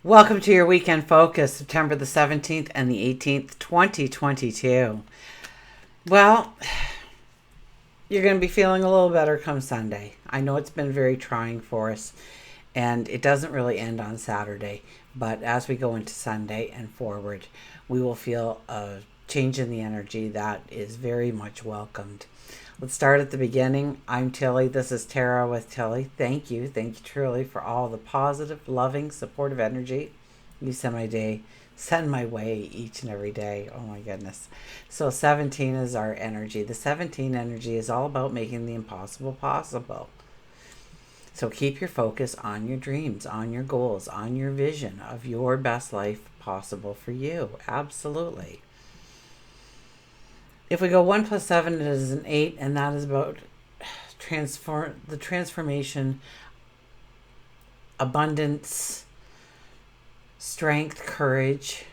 Welcome to your weekend focus, September the 17th and the 18th, 2022. Well, you're going to be feeling a little better come Sunday. I know it's been very trying for us, and it doesn't really end on Saturday, but as we go into Sunday and forward, we will feel a change in the energy that is very much welcomed. Let's start at the beginning. I'm Tilly. This is Tara with Tilly. Thank you. Thank you truly for all the positive, loving, supportive energy you send my way each and every day. Oh my goodness. So 17 is our energy. The 17 energy is all about making the impossible possible. So keep your focus on your dreams, on your goals, on your vision of your best life possible for you. Absolutely. If we go 1 plus 7, it is an 8, and that is about the transformation, abundance, strength, courage.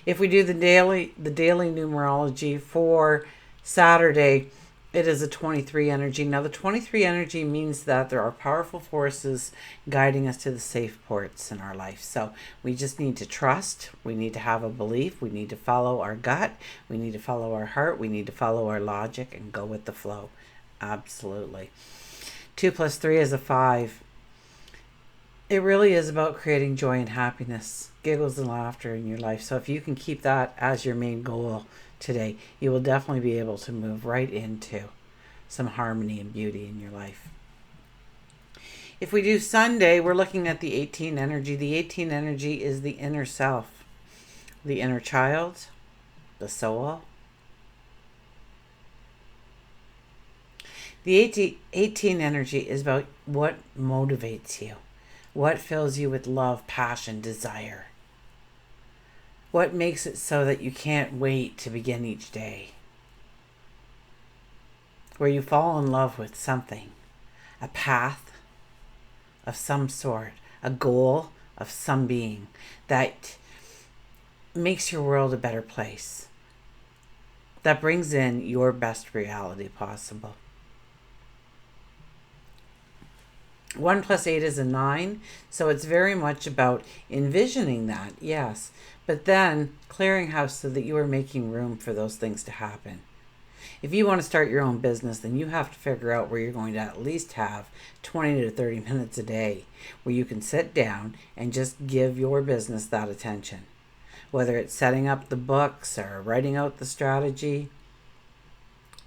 If we do the daily numerology for Saturday, it is a 23 energy. Now, the 23 energy means that there are powerful forces guiding us to the safe ports in our life. So we just need to trust. We need to have a belief. We need to follow our gut. We need to follow our heart. We need to follow our logic and go with the flow. Absolutely. 2 plus 3 is a 5. It really is about creating joy and happiness, giggles and laughter in your life. So if you can keep that as your main goal today, you will definitely be able to move right into some harmony and beauty in your life. If we do Sunday, we're looking at the 18 energy. The 18 energy is the inner self, the inner child, the soul. The 18 energy is about what motivates you, what fills you with love, passion, desire. What makes it so that you can't wait to begin each day? Where you fall in love with something, a path of some sort, a goal of some being that makes your world a better place, that brings in your best reality possible. 1 plus 8 is a 9, so it's very much about envisioning that, yes, but then clearing house so that you are making room for those things to happen. If you want to start your own business, then you have to figure out where you're going to at least have 20 to 30 minutes a day where you can sit down and just give your business that attention. Whether it's setting up the books or writing out the strategy,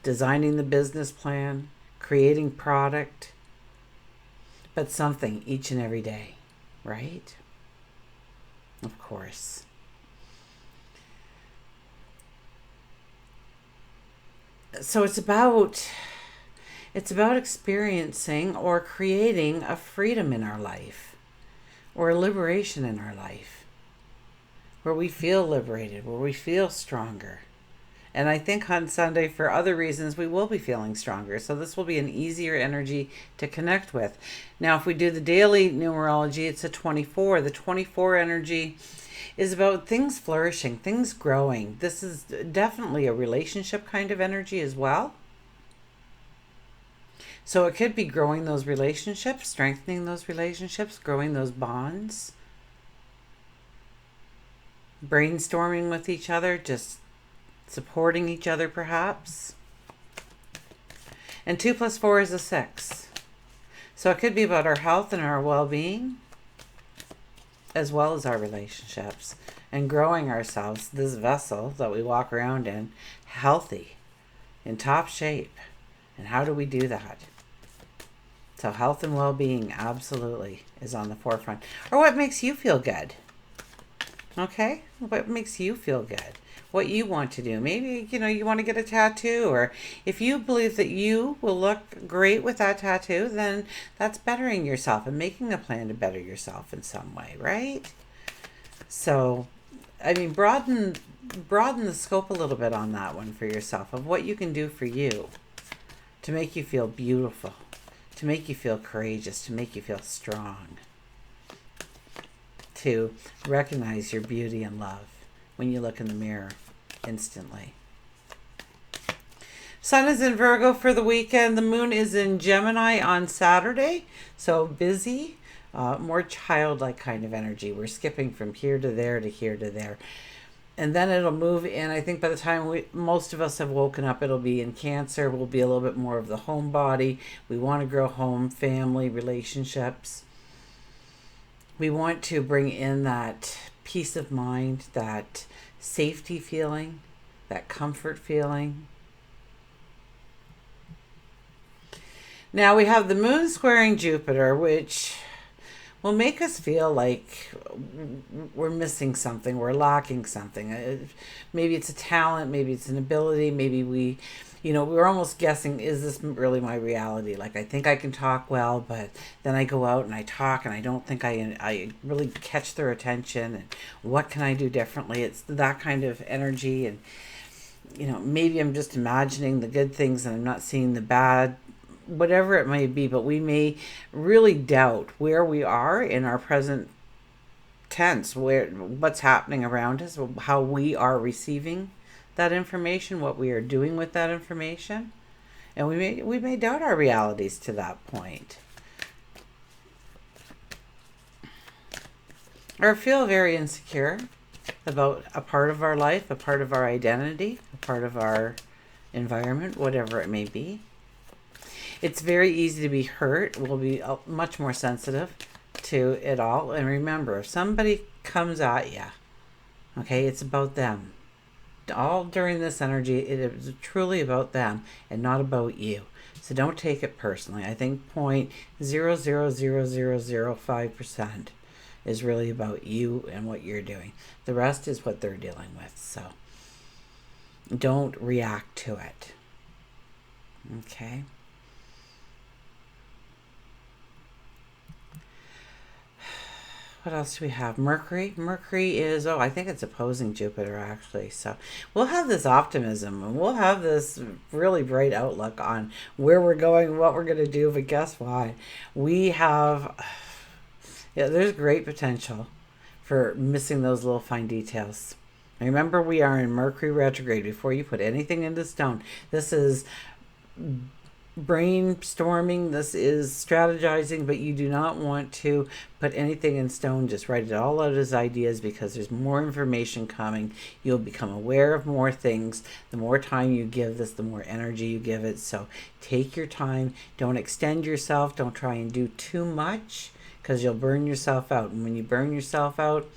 designing the business plan, creating product, but something each and every day, right? Of course. So it's about experiencing or creating a freedom in our life or a liberation in our life where we feel liberated, where we feel stronger. And I think on Sunday, for other reasons, we will be feeling stronger. So this will be an easier energy to connect with. Now, if we do the daily numerology, it's a 24. The 24 energy is about things flourishing, things growing. This is definitely a relationship kind of energy as well. So it could be growing those relationships, strengthening those relationships, growing those bonds, brainstorming with each other, just supporting each other perhaps. And 2 plus 4 is a 6. So it could be about our health and our well-being as well as our relationships and growing ourselves, this vessel that we walk around in, healthy, in top shape. And how do we do that? So health and well-being absolutely is on the forefront. Or what makes you feel good? Okay? What makes you feel good? What you want to do. Maybe, you want to get a tattoo, or if you believe that you will look great with that tattoo, then that's bettering yourself and making a plan to better yourself in some way, right? So, broaden the scope a little bit on that one for yourself of what you can do for you to make you feel beautiful, to make you feel courageous, to make you feel strong, to recognize your beauty and love when you look in the mirror instantly. Sun is in Virgo for the weekend. The moon is in Gemini on Saturday, so busy. more childlike kind of energy. We're skipping from here to there to here to there. And then it'll move in. I think by the time most of us have woken up, it'll be in Cancer. We'll be a little bit more of the homebody. We want to grow home, family, relationships. We want to bring in that peace of mind, that safety feeling, that comfort feeling. Now we have the moon squaring Jupiter, which will make us feel like we're missing something, we're lacking something. Maybe it's a talent, maybe it's an ability, maybe we're almost guessing, is this really my reality? Like, I think I can talk well, but then I go out and I talk and I don't think I really catch their attention. And what can I do differently? It's that kind of energy. And, maybe I'm just imagining the good things and I'm not seeing the bad, whatever it may be. But we may really doubt where we are in our present tense, what's happening around us, how we are receiving that information, what we are doing with that information. And we may doubt our realities to that point, or feel very insecure about a part of our life, a part of our identity, a part of our environment, whatever it may be. It's very easy to be hurt. We'll be much more sensitive to it all. And remember, if somebody comes at you, okay, it's about them. All during this energy, it is truly about them and not about you. So don't take it personally. I think 0.000005% is really about you and what you're doing. The rest is what they're dealing with. So don't react to it. Okay. What else do we have? Mercury. Mercury is, I think it's opposing Jupiter, actually. So we'll have this optimism and we'll have this really bright outlook on where we're going, what we're going to do. But guess what? There's great potential for missing those little fine details. Remember, we are in Mercury retrograde. Before you put anything into stone, this is brainstorming, this is strategizing, but you do not want to put anything in stone. Just write it all out as ideas, because there's more information coming. You'll become aware of more things. The more time you give this, the more energy you give it. So take your time. Don't extend yourself. Don't try and do too much, because you'll burn yourself out. And when you burn yourself out,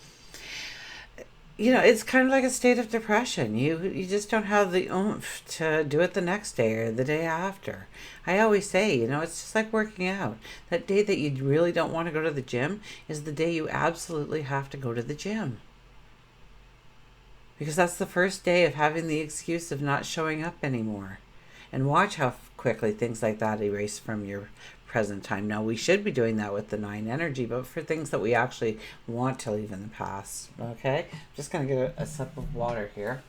it's kind of like a state of depression. You just don't have the oomph to do it the next day or the day after. I always say, it's just like working out. That day that you really don't want to go to the gym is the day you absolutely have to go to the gym. Because that's the first day of having the excuse of not showing up anymore. And watch how quickly things like that erase from your present time. Now, we should be doing that with the 9 energy, but for things that we actually want to leave in the past. Okay, just gonna get a sip of water here.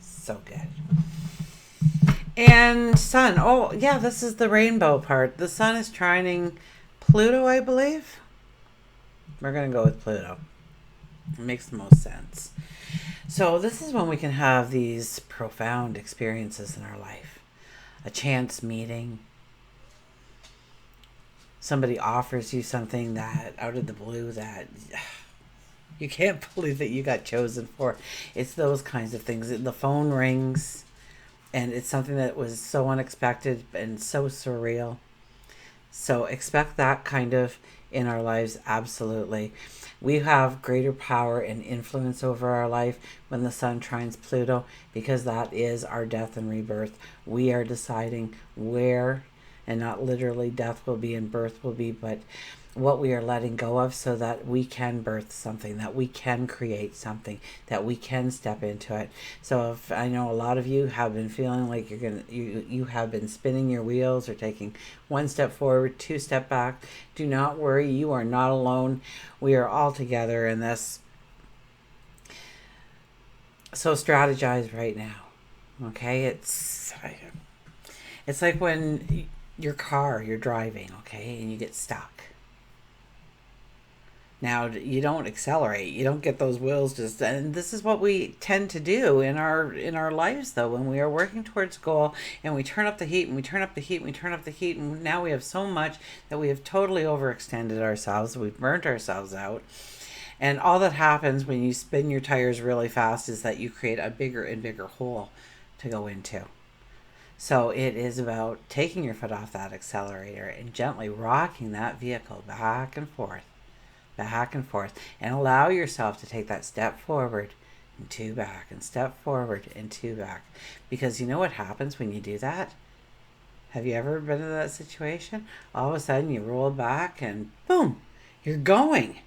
So good. And Sun. Oh yeah, this is the rainbow part. The Sun is trining Pluto, I believe. We're gonna go with Pluto. It makes the most sense. So this is when we can have these profound experiences in our life. A chance meeting. Somebody offers you something that out of the blue that you can't believe that you got chosen for. It's those kinds of things. The phone rings and it's something that was so unexpected and so surreal. So expect that kind of in our lives, absolutely. We have greater power and influence over our life when the Sun trines Pluto, because that is our death and rebirth. We are deciding where, and not literally death will be and birth will be, but what we are letting go of, so that we can birth something, that we can create something, that we can step into it. So if I know a lot of you have been feeling like you have been spinning your wheels or taking one step forward, 2 step back, do not worry. You are not alone. We are all together in this. So strategize right now. Okay, it's like when you're driving, okay, and you get stuck. Now, you don't accelerate. You don't get those wheels just, and this is what we tend to do in our lives though, when we are working towards goal and we turn up the heat and we turn up the heat and we turn up the heat, and now we have so much that we have totally overextended ourselves. We've burnt ourselves out. And all that happens when you spin your tires really fast is that you create a bigger and bigger hole to go into. So it is about taking your foot off that accelerator and gently rocking that vehicle back and forth, and allow yourself to take that step forward and two back, and step forward and two back. Because you know what happens when you do that? Have you ever been in that situation? All of a sudden you roll back and boom, you're going.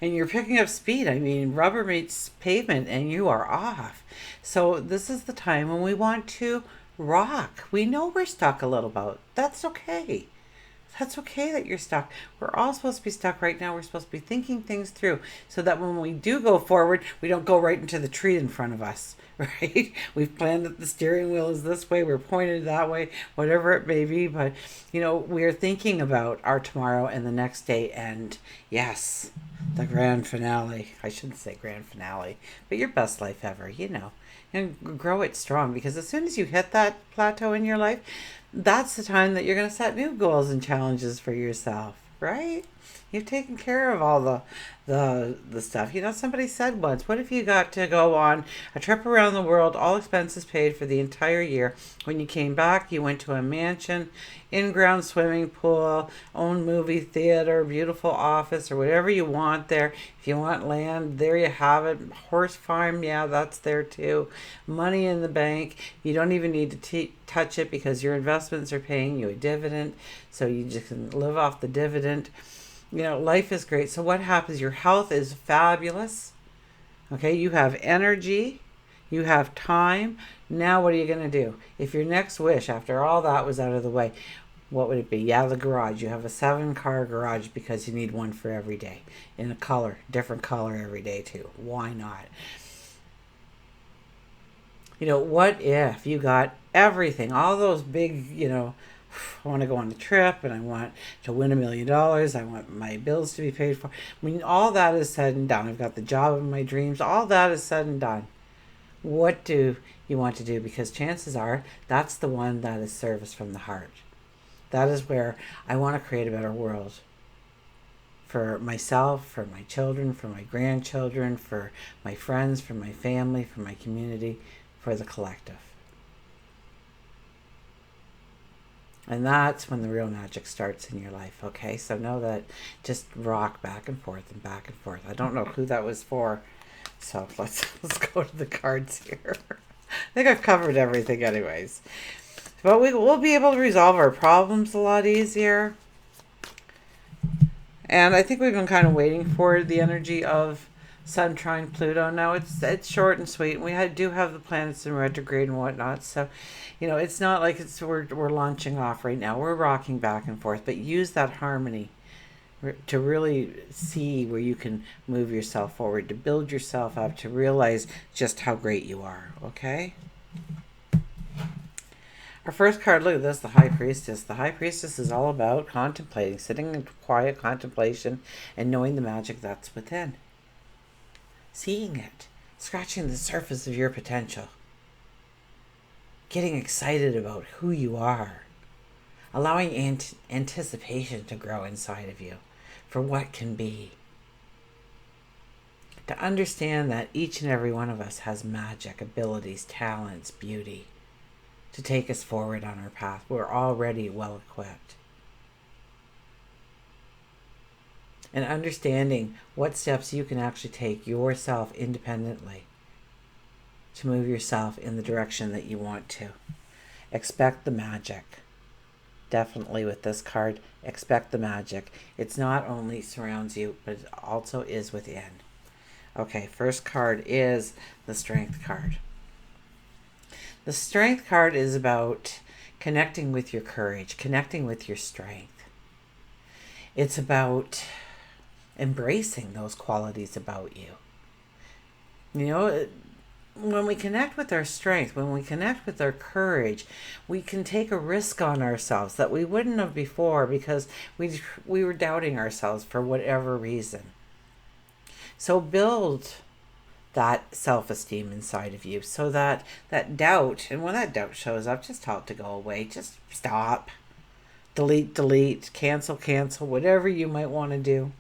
And you're picking up speed. I mean, rubber meets pavement and you are off. So this is the time when we want to rock. We know we're stuck a little bit. That's okay. That's okay that you're stuck. We're all supposed to be stuck right now. We're supposed to be thinking things through so that when we do go forward, we don't go right into the tree in front of us, right? We've planned that the steering wheel is this way, we're pointed that way, whatever it may be. But, we're thinking about our tomorrow and the next day. And yes, the grand finale. I shouldn't say grand finale, but your best life ever, and grow it strong, because as soon as you hit that plateau in your life, that's the time that you're going to set new goals and challenges for yourself, right? You've taken care of all the stuff. Somebody said once, what if you got to go on a trip around the world, all expenses paid for the entire year? When you came back, you went to a mansion, in-ground swimming pool, own movie theater, beautiful office, or whatever you want there. If you want land, there you have it. Horse farm, yeah, that's there too. Money in the bank. You don't even need to touch it because your investments are paying you a dividend, so you just can live off the dividend. Life is great. So what happens? Your health is fabulous. Okay, you have energy, you have time. Now what are you going to do? If your next wish, after all that was out of the way, what would it be? Yeah, the garage. You have a 7-car garage because you need one for every day. In a color, different color every day too. Why not? What if you got everything, all those big, I want to go on a trip and I want to win $1 million. I want my bills to be paid for. When all that is said and done, I've got the job of my dreams, all that is said and done. What do you want to do? Because chances are that's the one that is service from the heart. That is where I want to create a better world for myself, for my children, for my grandchildren, for my friends, for my family, for my community, for the collective. And that's when the real magic starts in your life, okay? So know that, just rock back and forth and back and forth. I don't know who that was for, so let's go to the cards here. I think I've covered everything anyways. But we'll be able to resolve our problems a lot easier. And I think we've been kind of waiting for the energy of Sun trine Pluto. Now it's short and sweet. We do have the planets in retrograde and whatnot, so it's not like we're launching off right now. We're rocking back and forth, but use that harmony to really see where you can move yourself forward, to build yourself up, to realize just how great you are. Okay. Our first card, look at this, the High Priestess. The High Priestess is all about contemplating, sitting in quiet contemplation and knowing the magic that's within. Seeing it, scratching the surface of your potential, getting excited about who you are, allowing anticipation to grow inside of you for what can be. To understand that each and every one of us has magic, abilities, talents, beauty to take us forward on our path. We're already well equipped. And understanding what steps you can actually take yourself independently to move yourself in the direction that you want to. Expect the magic. Definitely with this card, expect the magic. It's not only surrounds you, but it also is within. Okay, first card is the Strength card. The Strength card is about connecting with your courage, connecting with your strength. It's about embracing those qualities about you. when we connect with our strength, when we connect with our courage, we can take a risk on ourselves that we wouldn't have before because we were doubting ourselves for whatever reason. So build that self-esteem inside of you so that that doubt, and when that doubt shows up, just tell it to go away. Just stop. Delete, cancel, whatever you might want to do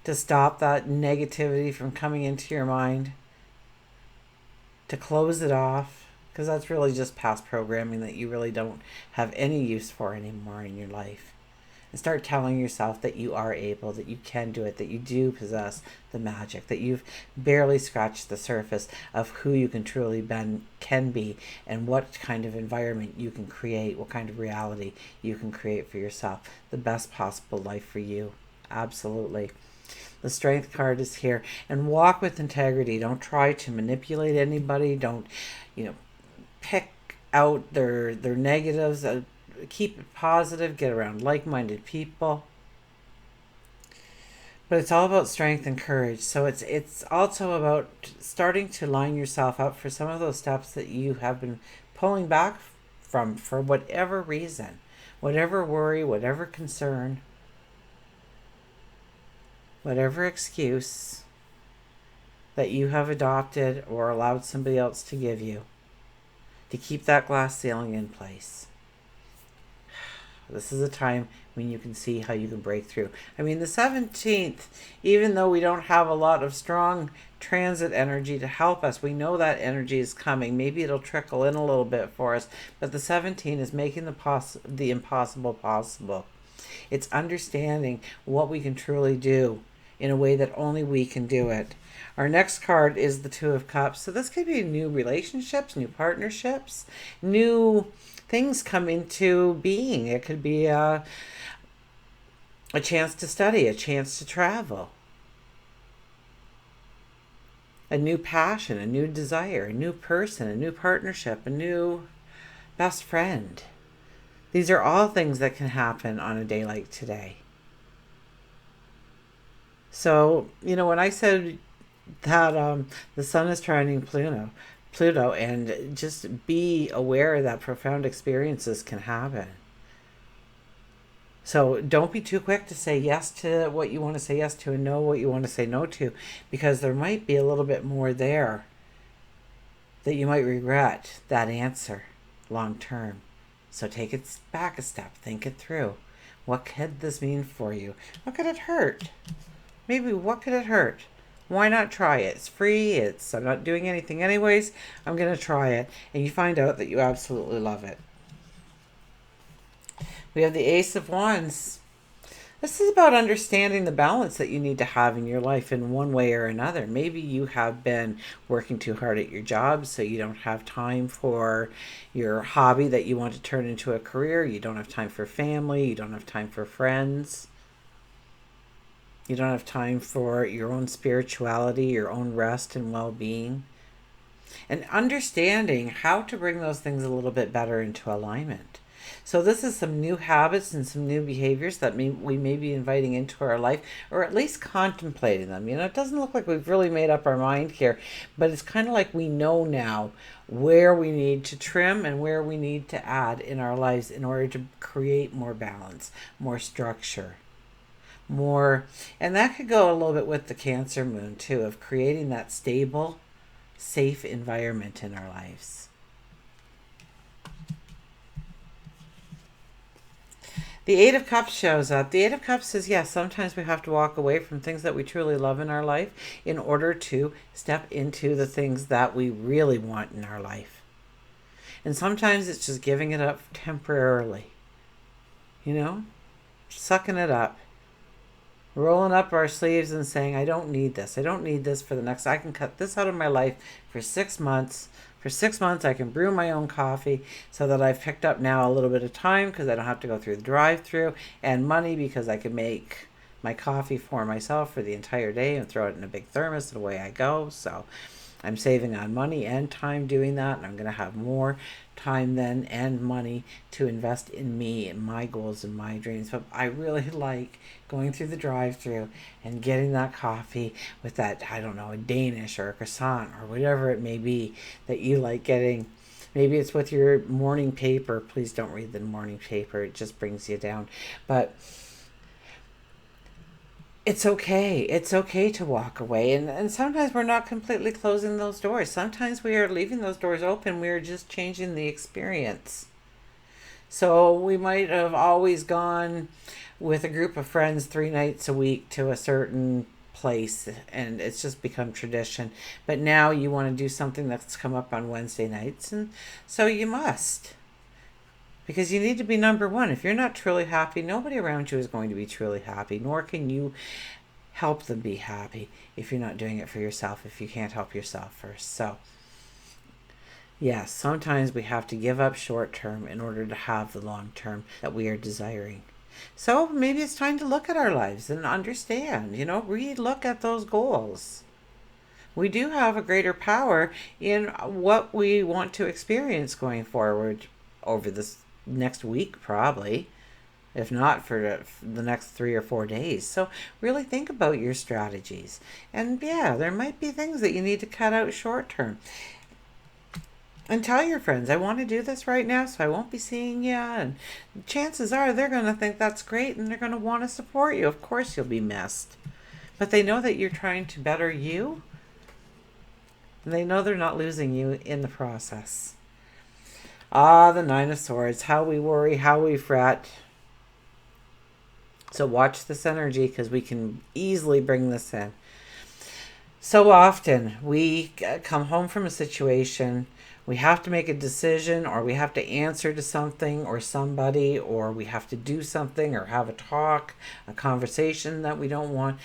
to stop that negativity from coming into your mind, to close it off, because that's really just past programming that you really don't have any use for anymore in your life. And start telling yourself that you are able, that you can do it, that you do possess the magic, that you've barely scratched the surface of who you can be, and what kind of environment you can create, what kind of reality you can create for yourself, the best possible life for you. Absolutely. The Strength card is here. And walk with integrity. Don't try to manipulate anybody. Don't, pick out their negatives. Keep it positive. Get around like-minded people. But it's all about strength and courage. So it's also about starting to line yourself up for some of those steps that you have been pulling back from for whatever reason, whatever worry, whatever concern, whatever excuse that you have adopted or allowed somebody else to give you to keep that glass ceiling in place. This is a time when you can see how you can break through. I mean, the 17th, even though we don't have a lot of strong transit energy to help us, we know that energy is coming. Maybe it'll trickle in a little bit for us, but the 17 is making the impossible possible. It's understanding what we can truly do in a way that only we can do it. Our next card is the Two of Cups. So this could be new relationships, new partnerships, new things come into being. It could be a chance to study, a chance to travel, a new passion, a new desire, a new person, a new partnership, a new best friend. These are all things that can happen on a day like today. So, when I said that the sun is trining Pluto, and just be aware that profound experiences can happen. So don't be too quick to say yes to what you want to say yes to and no what you want to say no to, because there might be a little bit more there that you might regret that answer long term. So take it back a step, think it through. What could this mean for you? What could it hurt? Maybe what could it hurt? Why not try it? It's free. I'm not doing anything anyways. I'm going to try it. And you find out that you absolutely love it. We have the Ace of Wands. This is about understanding the balance that you need to have in your life in one way or another. Maybe you have been working too hard at your job, so you don't have time for your hobby that you want to turn into a career. You don't have time for family. You don't have time for friends. You don't have time for your own spirituality, your own rest and well-being. And understanding how to bring those things a little bit better into alignment. So this is some new habits and some new behaviors that we may be inviting into our life, or at least contemplating them. It doesn't look like we've really made up our mind here, but it's kind of like we know now where we need to trim and where we need to add in our lives in order to create more balance, more structure. And that could go a little bit with the Cancer moon too, of creating that stable, safe environment in our lives. The Eight of Cups shows up. The Eight of Cups says, yes, sometimes we have to walk away from things that we truly love in our life in order to step into the things that we really want in our life. And sometimes it's just giving it up temporarily. Sucking it up. Rolling up our sleeves and saying, I don't need this. I don't need this I can cut this out of my life for 6 months. For 6 months, I can brew my own coffee so that I've picked up now a little bit of time because I don't have to go through the drive-through, and money because I can make my coffee for myself for the entire day and throw it in a big thermos and away I go. So I'm saving on money and time doing that, and I'm going to have more time then and money to invest in me and my goals and my dreams. But I really like going through the drive-through and getting that coffee with that, I don't know, a Danish or a croissant or whatever it may be that you like getting. Maybe it's with your morning paper. Please don't read the morning paper. It just brings you down. But it's okay. It's okay to walk away. And sometimes we're not completely closing those doors. Sometimes we are leaving those doors open. We are just changing the experience. So we might have always gone with a group of friends 3 nights a week to a certain place, and it's just become tradition. But now you want to do something that's come up on Wednesday nights, and so you must. Because you need to be number one. If you're not truly happy, nobody around you is going to be truly happy, nor can you help them be happy if you're not doing it for yourself, if you can't help yourself first. So, yes, sometimes we have to give up short term in order to have the long term that we are desiring. So maybe it's time to look at our lives and understand, look at those goals. We do have a greater power in what we want to experience going forward over this next week, probably, if not for the next 3 or 4 days. So really think about your strategies. And yeah, there might be things that you need to cut out short term. And tell your friends, I want to do this right now, so I won't be seeing you. And chances are they're going to think that's great and they're going to want to support you. Of course you'll be missed. But they know that you're trying to better you. And they know they're not losing you in the process. The Nine of Swords. How we worry, how we fret. So watch this energy because we can easily bring this in. So often we come home from a situation, we have to make a decision, or we have to answer to something or somebody, or we have to do something or have a talk, a conversation that we don't want.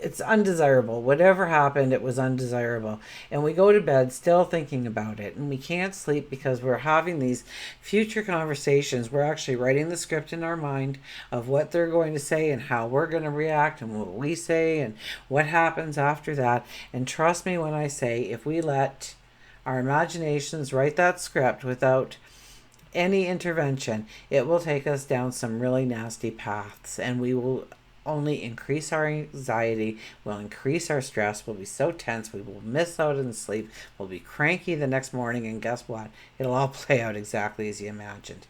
It's undesirable. Whatever happened, it was undesirable. And we go to bed still thinking about it. And we can't sleep because we're having these future conversations. We're actually writing the script in our mind of what they're going to say and how we're going to react and what we say and what happens after that. And trust me when I say, if we let our imaginations write that script without any intervention, it will take us down some really nasty paths, and we will only increase our anxiety, will increase our stress, we'll be so tense, we will miss out on sleep, we'll be cranky the next morning, and guess what? It'll all play out exactly as you imagined.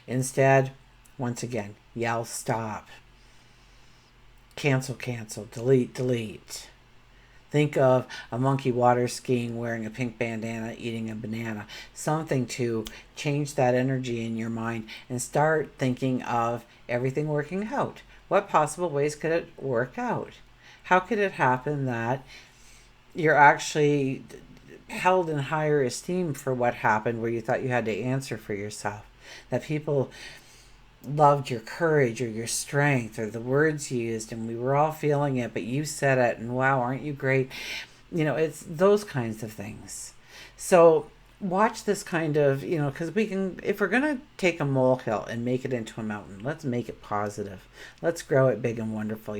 Instead, once again, yell stop. Cancel, delete. Think of a monkey water skiing, wearing a pink bandana, eating a banana. Something to change that energy in your mind and start thinking of everything working out. What possible ways could it work out? How could it happen that you're actually held in higher esteem for what happened where you thought you had to answer for yourself? That people loved your courage or your strength or the words you used, and we were all feeling it, but you said it, and wow, aren't you great? It's those kinds of things. So watch this kind of, because we can, if we're going to take a molehill and make it into a mountain, let's make it positive. Let's grow it big and wonderful,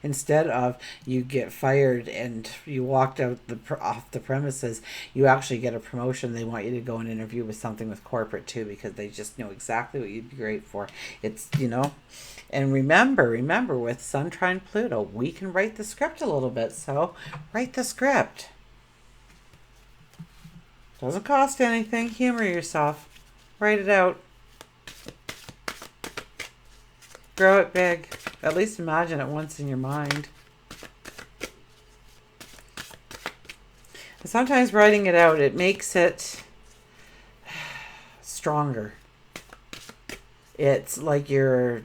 Instead of you get fired and you walked out off the premises, you actually get a promotion. They want you to go and interview with something with corporate too, because they just know exactly what you'd be great for. It's, and remember with Sun trine Pluto, we can write the script a little bit. So write the script. Doesn't cost anything. Humor yourself. Write it out. Grow it big. At least imagine it once in your mind. Sometimes writing it out, it makes it stronger. It's like a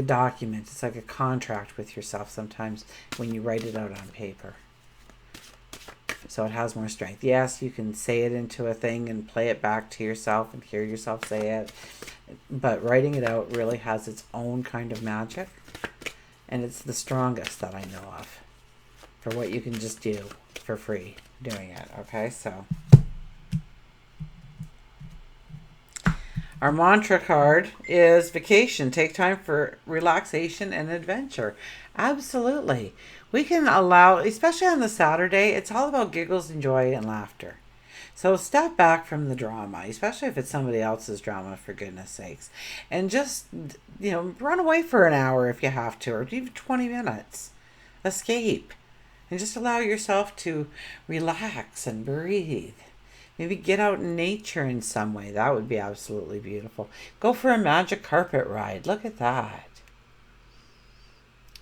document. It's like a contract with yourself sometimes when you write it out on paper. So it has more strength. Yes, you can say it into a thing and play it back to yourself and hear yourself say it. But writing it out really has its own kind of magic. And it's the strongest that I know of for what you can just do for free doing it. Okay, so. Our mantra card is vacation. Take time for relaxation and adventure. Absolutely. We can allow, especially on the Saturday, it's all about giggles and joy and laughter. So step back from the drama, especially if it's somebody else's drama, for goodness sakes. And just, run away for an hour if you have to, or even 20 minutes. Escape. And just allow yourself to relax and breathe. Maybe get out in nature in some way. That would be absolutely beautiful. Go for a magic carpet ride. Look at that.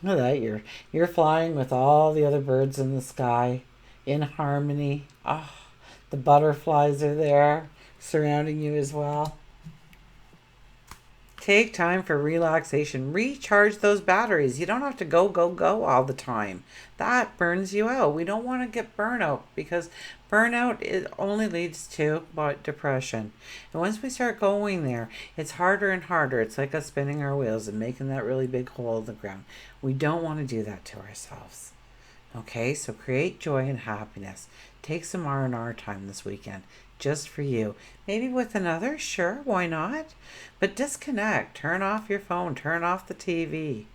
Look at that. You're flying with all the other birds in the sky in harmony. Ah, oh, the butterflies are there surrounding you as well. Take time for relaxation. Recharge those batteries. You don't have to go, go, go all the time. That burns you out. We don't want to get burnout, because burnout only leads to depression. And once we start going there, it's harder and harder. It's like us spinning our wheels and making that really big hole in the ground. We don't want to do that to ourselves. Okay, so create joy and happiness. Take some R&R time this weekend. Just for you. Maybe with another, sure, why not? But disconnect. Turn off your phone. Turn off the TV.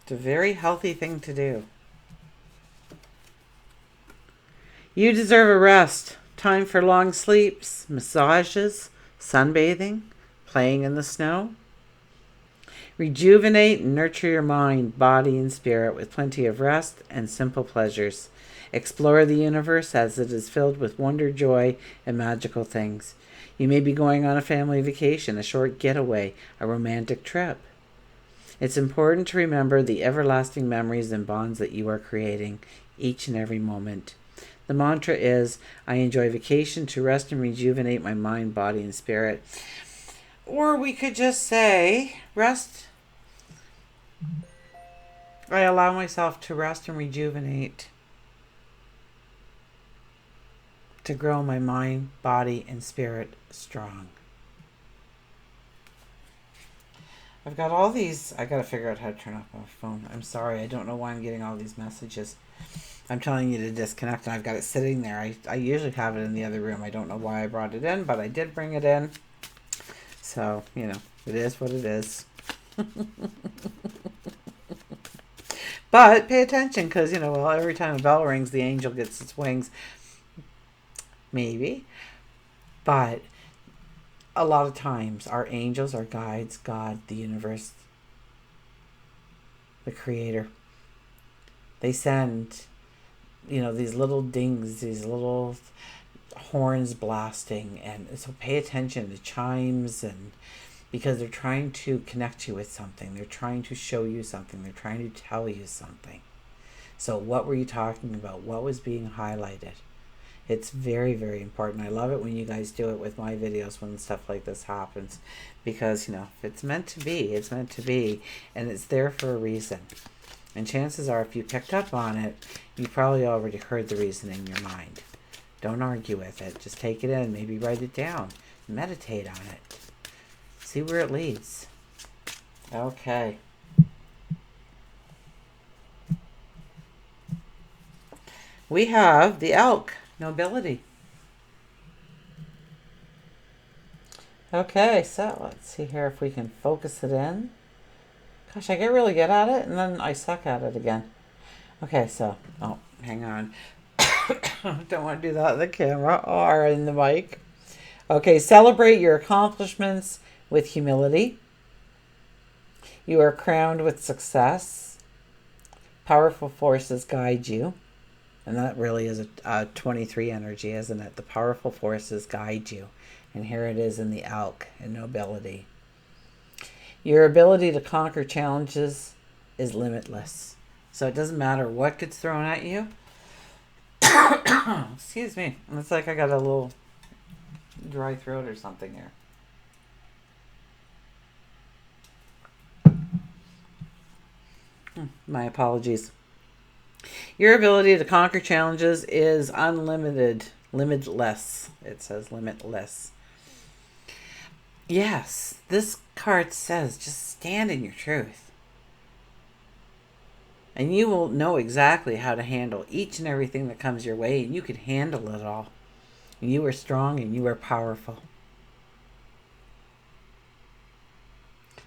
It's a very healthy thing to do. You deserve a rest. Time for long sleeps, massages, sunbathing, playing in the snow. Rejuvenate and nurture your mind, body, and spirit with plenty of rest and simple pleasures. Explore the universe as it is filled with wonder, joy, and magical things. You may be going on a family vacation, a short getaway, a romantic trip. It's important to remember the everlasting memories and bonds that you are creating each and every moment. The mantra is, I enjoy vacation to rest and rejuvenate my mind, body, and spirit. Or we could just say, rest. I allow myself to rest and rejuvenate, to grow my mind, body, and spirit strong. I've got all these. I got to figure out how to turn off my phone. I'm sorry. I don't know why I'm getting all these messages. I'm telling you to disconnect, and I've got it sitting there. I usually have it in the other room. I don't know why I brought it in, but I did bring it in. So, it is what it is. But pay attention, because, every time a bell rings, the angel gets its wings. Maybe. But a lot of times, our angels, our guides, God, the universe, the creator, they send, these little dings, these little horns blasting. And so pay attention to chimes, and because they're trying to connect you with something. They're trying to show you something. They're trying to tell you something. So what were you talking about? What was being highlighted? It's very, very important. I love it when you guys do it with my videos when stuff like this happens. Because, if it's meant to be, it's meant to be. And it's there for a reason. And chances are, if you picked up on it, you probably already heard the reason in your mind. Don't argue with it. Just take it in. Maybe write it down. Meditate on it. See where it leads. Okay. We have the elk, nobility. Okay, so let's see here if we can focus it in. Gosh, I get really good at it, and then I suck at it again. Okay, so, hang on. Don't want to do that in the camera or in the mic. Okay, celebrate your accomplishments with humility. You are crowned with success. Powerful forces guide you. And that really is a 23 energy, isn't it? The powerful forces guide you. And here it is in the elk and nobility. Your ability to conquer challenges is limitless. So it doesn't matter what gets thrown at you. Excuse me. It's like I got a little dry throat or something here. My apologies. Your ability to conquer challenges is unlimited, limitless. It says limitless. Yes, this card says just stand in your truth. And you will know exactly how to handle each and everything that comes your way, and you can handle it all. You are strong and you are powerful.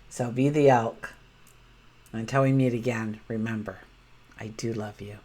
So be the elk. Until we meet again, remember, I do love you.